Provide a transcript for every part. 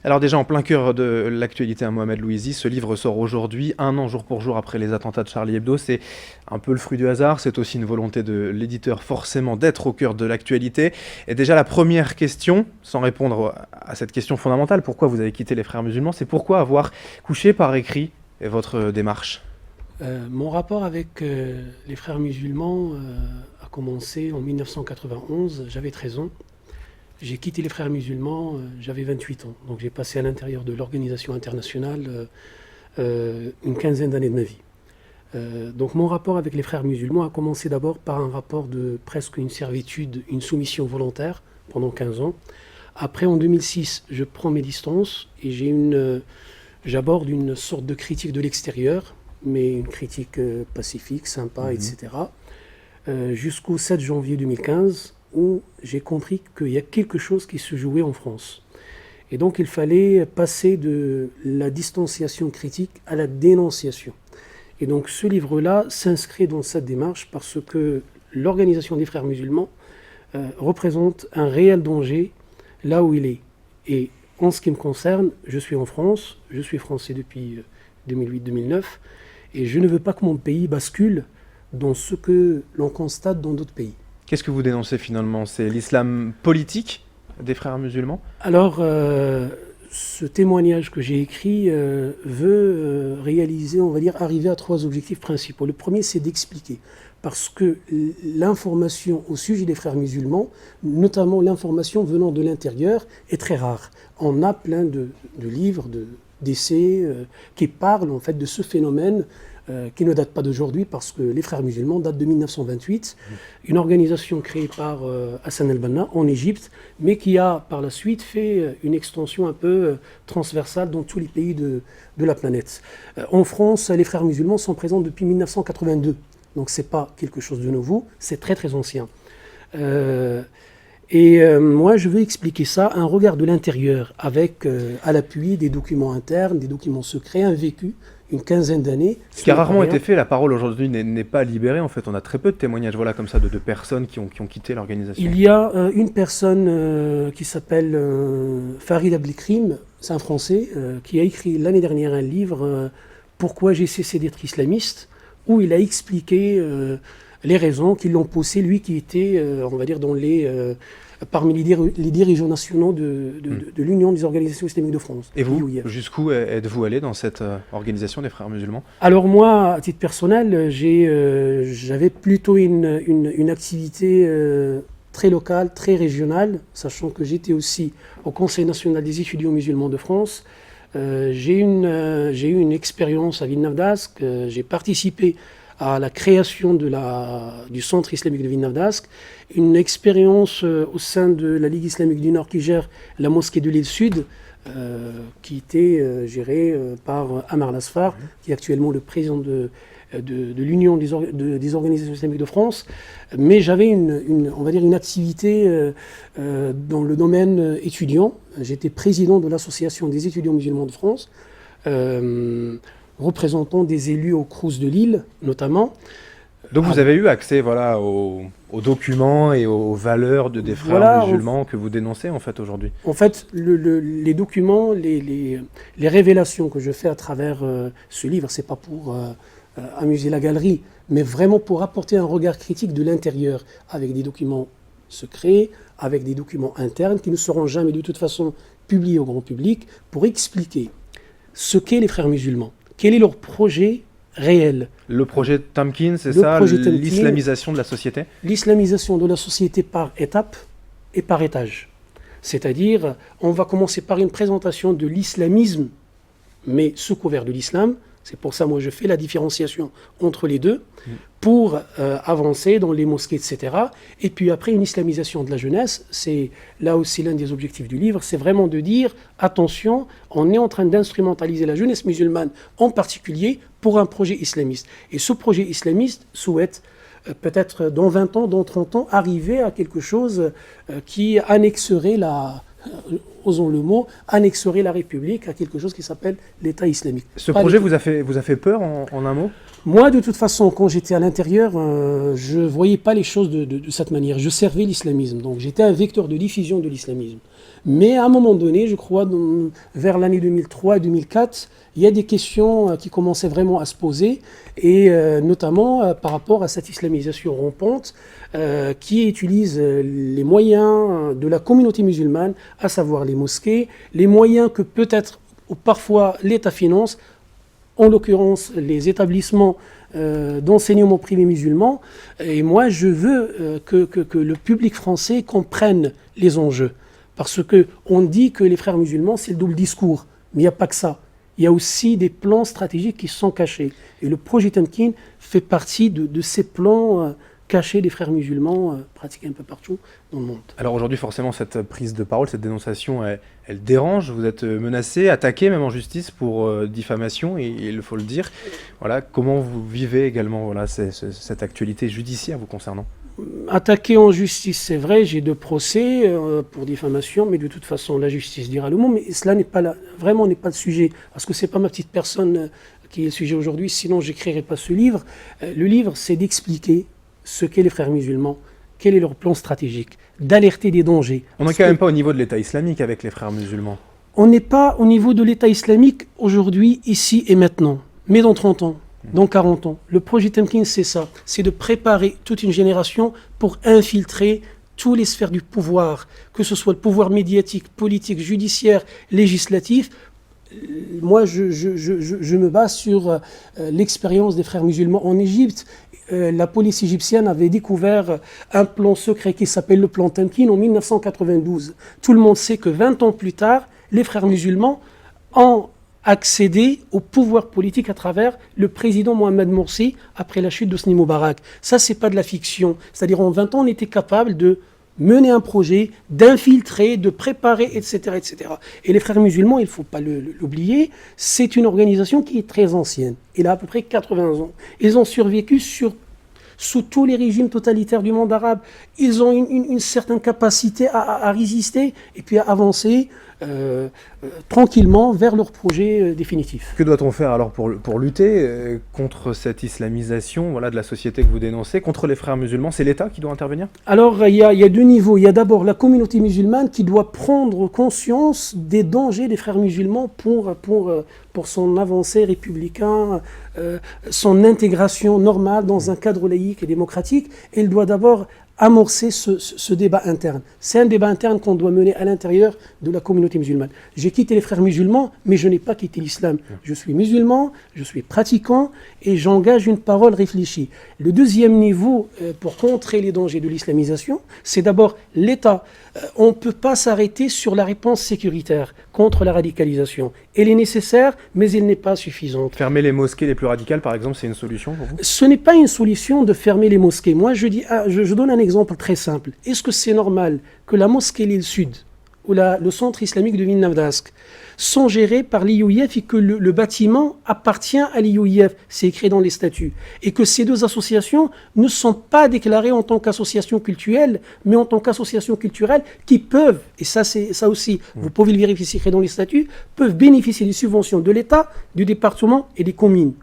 Alors déjà en plein cœur de l'actualité à Mohamed Louizi, ce livre sort aujourd'hui, un an jour pour jour après les attentats de Charlie Hebdo. C'est un peu le fruit du hasard, c'est aussi une volonté de l'éditeur forcément d'être au cœur de l'actualité. Et déjà la première question, sans répondre à cette question fondamentale, pourquoi vous avez quitté les Frères musulmans, c'est pourquoi avoir couché par écrit votre démarche? Mon rapport avec les Frères musulmans a commencé en 1991, j'avais 13 ans. J'ai quitté les Frères musulmans, j'avais 28 ans. Donc j'ai passé à l'intérieur de l'organisation internationale une quinzaine d'années de ma vie. Donc mon rapport avec les Frères musulmans a commencé d'abord par un rapport de presque une servitude, une soumission volontaire pendant 15 ans. Après, en 2006, je prends mes distances et j'aborde une sorte de critique de l'extérieur, mais une critique pacifique, sympa, etc. Jusqu'au 7 janvier 2015, où j'ai compris qu'il y a quelque chose qui se jouait en France. Et donc il fallait passer de la distanciation critique à la dénonciation. Et donc ce livre-là s'inscrit dans cette démarche parce que l'organisation des Frères musulmans représente un réel danger là où il est. Et en ce qui me concerne, je suis en France, je suis français depuis 2008-2009, et je ne veux pas que mon pays bascule dans ce que l'on constate dans d'autres pays. Qu'est-ce que vous dénoncez finalement? C'est l'islam politique des Frères musulmans? Alors, ce témoignage que j'ai écrit veut réaliser, on va dire, arriver à 3 objectifs principaux. Le premier, c'est d'expliquer. Parce que l'information au sujet des Frères musulmans, notamment l'information venant de l'intérieur, est très rare. On a plein de livres, d'essais qui parlent en fait de ce phénomène qui ne date pas d'aujourd'hui parce que les Frères musulmans datent de 1928, une organisation créée par Hassan el-Banna en Égypte, mais qui a par la suite fait une extension un peu transversale dans tous les pays de la planète. En France, les Frères musulmans sont présents depuis 1982, donc c'est pas quelque chose de nouveau, c'est très très ancien. Moi, je veux expliquer ça, un regard de l'intérieur, avec à l'appui des documents internes, des documents secrets, un vécu, une quinzaine d'années. Ce qui a rarement été fait, la parole aujourd'hui n'est pas libérée en fait. On a très peu de témoignages voilà, comme ça de personnes qui ont quitté l'organisation. Il y a une personne qui s'appelle Farid Abdelkrim, c'est un Français, qui a écrit l'année dernière un livre Pourquoi j'ai cessé d'être islamiste, où il a expliqué les raisons qui l'ont poussé, lui qui était, on va dire, parmi les dirigeants nationaux de l'Union des organisations islamiques de France. Et vous, jusqu'où êtes-vous allé dans cette organisation des Frères musulmans? Alors moi, à titre personnel, j'avais plutôt une activité très locale, très régionale, sachant que j'étais aussi au Conseil national des étudiants musulmans de France. J'ai eu une expérience à Villeneuve-d'Ascq, j'ai participé à la création du centre islamique de Villeneuve-d'Ascq, une expérience au sein de la Ligue islamique du Nord qui gère la mosquée de l'île Sud, qui était gérée par Amar Lasfar, qui est actuellement le président de l'Union des organisations islamiques de France. Mais j'avais on va dire une activité dans le domaine étudiant. J'étais président de l'Association des étudiants musulmans de France, représentant des élus au Crous de Lille, notamment. Donc vous avez eu accès voilà, aux documents et aux valeurs des frères musulmans que vous dénoncez en fait aujourd'hui? En fait, les documents, les révélations que je fais à travers ce livre, c'est pas pour amuser la galerie, mais vraiment pour apporter un regard critique de l'intérieur, avec des documents secrets, avec des documents internes qui ne seront jamais de toute façon publiés au grand public, pour expliquer ce qu'est les Frères musulmans. Quel est leur projet réel? Le projet Tamkin, c'est ça, l'islamisation de la société? L'islamisation de la société par étapes et par étage. C'est-à-dire, on va commencer par une présentation de l'islamisme, mais sous couvert de l'islam. C'est pour ça, moi, je fais la différenciation entre les deux, pour avancer dans les mosquées, etc. Et puis après, une islamisation de la jeunesse, c'est là aussi l'un des objectifs du livre, c'est vraiment de dire, attention, on est en train d'instrumentaliser la jeunesse musulmane, en particulier pour un projet islamiste. Et ce projet islamiste souhaite peut-être dans 20 ans, dans 30 ans, arriver à quelque chose qui annexerait osons le mot, annexerait la République à quelque chose qui s'appelle l'État islamique. Ce projet vous a fait peur en un mot? Moi, de toute façon, quand j'étais à l'intérieur, je ne voyais pas les choses de cette manière. Je servais l'islamisme, donc j'étais un vecteur de diffusion de l'islamisme. Mais à un moment donné, je crois, vers l'année 2003-2004, il y a des questions qui commençaient vraiment à se poser, et notamment par rapport à cette islamisation rampante qui utilise les moyens de la communauté musulmane, à savoir les mosquées, les moyens que peut-être ou parfois l'État finance, en l'occurrence les établissements d'enseignement privé musulman. Et moi, je veux que le public français comprenne les enjeux. Parce qu'on dit que les frères musulmans, c'est le double discours. Mais il n'y a pas que ça. Il y a aussi des plans stratégiques qui sont cachés. Et le projet Temkin fait partie de ces plans cachés des frères musulmans pratiqués un peu partout dans le monde. Alors aujourd'hui, forcément, cette prise de parole, cette dénonciation, elle dérange. Vous êtes menacé, attaqué même en justice pour diffamation, et il faut le dire. Voilà, comment vous vivez également cette actualité judiciaire vous concernant? Attaqué en justice, c'est vrai, j'ai 2 procès pour diffamation, mais de toute façon, la justice dira le mot. Mais cela n'est pas vraiment n'est pas le sujet, parce que c'est pas ma petite personne qui est le sujet aujourd'hui. Sinon, j'écrirais pas ce livre. Le livre, c'est d'expliquer ce qu'est les frères musulmans, quel est leur plan stratégique, d'alerter des dangers. On n'est quand même pas au niveau de l'État islamique avec les frères musulmans. On n'est pas au niveau de l'État islamique aujourd'hui, ici et maintenant, mais dans 30 ans. Dans 40 ans. Le projet Temkin, c'est ça. C'est de préparer toute une génération pour infiltrer toutes les sphères du pouvoir, que ce soit le pouvoir médiatique, politique, judiciaire, législatif. Moi, je me base sur l'expérience des frères musulmans en Égypte. La police égyptienne avait découvert un plan secret qui s'appelle le plan Temkin en 1992. Tout le monde sait que 20 ans plus tard, les frères musulmans ont accéder au pouvoir politique à travers le président Mohamed Morsi après la chute d'Hosni Moubarak. Ça, c'est pas de la fiction. C'est-à-dire, en 20 ans, on était capable de mener un projet, d'infiltrer, de préparer, etc., etc. Et les frères musulmans, il ne faut pas l'oublier, c'est une organisation qui est très ancienne. Elle a à peu près 80 ans. Ils ont survécu sous tous les régimes totalitaires du monde arabe. Ils ont une certaine capacité à résister et puis à avancer tranquillement vers leur projet définitif. Que doit-on faire alors pour lutter contre cette islamisation de la société que vous dénoncez, contre les frères musulmans? C'est l'État qui doit intervenir? Alors il y a 2 niveaux. Il y a d'abord la communauté musulmane qui doit prendre conscience des dangers des frères musulmans pour son avancée républicain, son intégration normale dans un cadre laïque et démocratique. Elle doit d'abord amorcer ce débat interne. C'est un débat interne qu'on doit mener à l'intérieur de la communauté musulmane. J'ai quitté les frères musulmans, mais je n'ai pas quitté l'islam. Je suis musulman, je suis pratiquant et j'engage une parole réfléchie. Le deuxième niveau pour contrer les dangers de l'islamisation, c'est d'abord l'État. On ne peut pas s'arrêter sur la réponse sécuritaire contre la radicalisation. Elle est nécessaire, mais elle n'est pas suffisante. Fermer les mosquées les plus radicales, par exemple, c'est une solution pour vous? Ce n'est pas une solution de fermer les mosquées. Moi, je donne un exemple très simple. Est-ce que c'est normal que la mosquée Lille Sud ou le centre islamique de Vinavdask sont gérés par l'IOIF et que le bâtiment appartient à l'IOIF, c'est écrit dans les statuts, et que ces 2 associations ne sont pas déclarées en tant qu'associations cultuelles, mais en tant qu'associations culturelles qui peuvent, et ça aussi, vous pouvez le vérifier, c'est écrit dans les statuts, peuvent bénéficier des subventions de l'État, du département et des communes.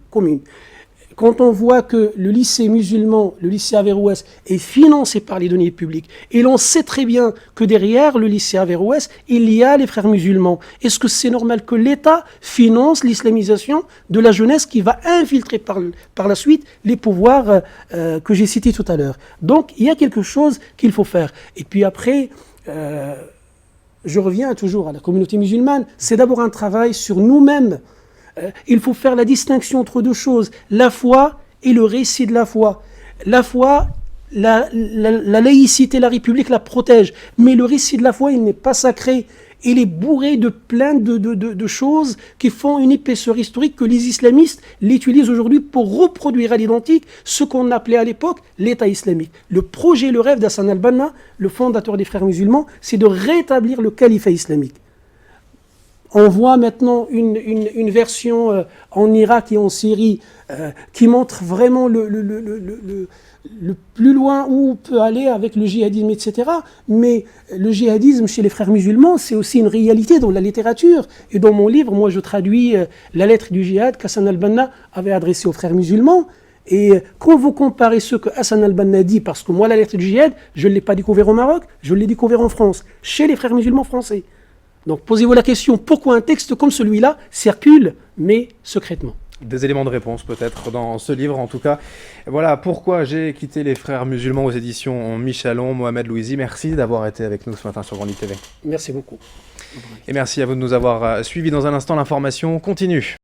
Quand on voit que le lycée musulman, le lycée Averroès, est financé par les deniers publics, et l'on sait très bien que derrière le lycée Averroès, il y a les frères musulmans, est-ce que c'est normal que l'État finance l'islamisation de la jeunesse qui va infiltrer par la suite les pouvoirs que j'ai cités tout à l'heure? Donc, il y a quelque chose qu'il faut faire. Et puis après, je reviens toujours à la communauté musulmane, c'est d'abord un travail sur nous-mêmes. Il faut faire la distinction entre 2 choses, la foi et le récit de la foi. La foi, la laïcité, la République la protège, mais le récit de la foi, il n'est pas sacré. Il est bourré de plein de choses qui font une épaisseur historique que les islamistes l'utilisent aujourd'hui pour reproduire à l'identique ce qu'on appelait à l'époque l'État islamique. Le projet, le rêve d'Hassan al-Banna, le fondateur des frères musulmans, c'est de rétablir le califat islamique. On voit maintenant une version en Irak et en Syrie qui montre vraiment le plus loin où on peut aller avec le djihadisme, etc. Mais le djihadisme chez les frères musulmans, c'est aussi une réalité dans la littérature. Et dans mon livre, moi, je traduis la lettre du djihad qu'Hassan al-Banna avait adressée aux frères musulmans. Et quand vous comparez ce que Hassan al-Banna dit, parce que moi, la lettre du djihad, je ne l'ai pas découvert au Maroc, je l'ai découvert en France, chez les frères musulmans français. Donc posez-vous la question, pourquoi un texte comme celui-là circule, mais secrètement? Des éléments de réponse peut-être dans ce livre en tout cas. Voilà pourquoi j'ai quitté les frères musulmans aux éditions Michalon. Mohamed Louisi, merci d'avoir été avec nous ce matin sur Grandi TV. Merci beaucoup. Et merci à vous de nous avoir suivis. Dans un instant, l'information continue.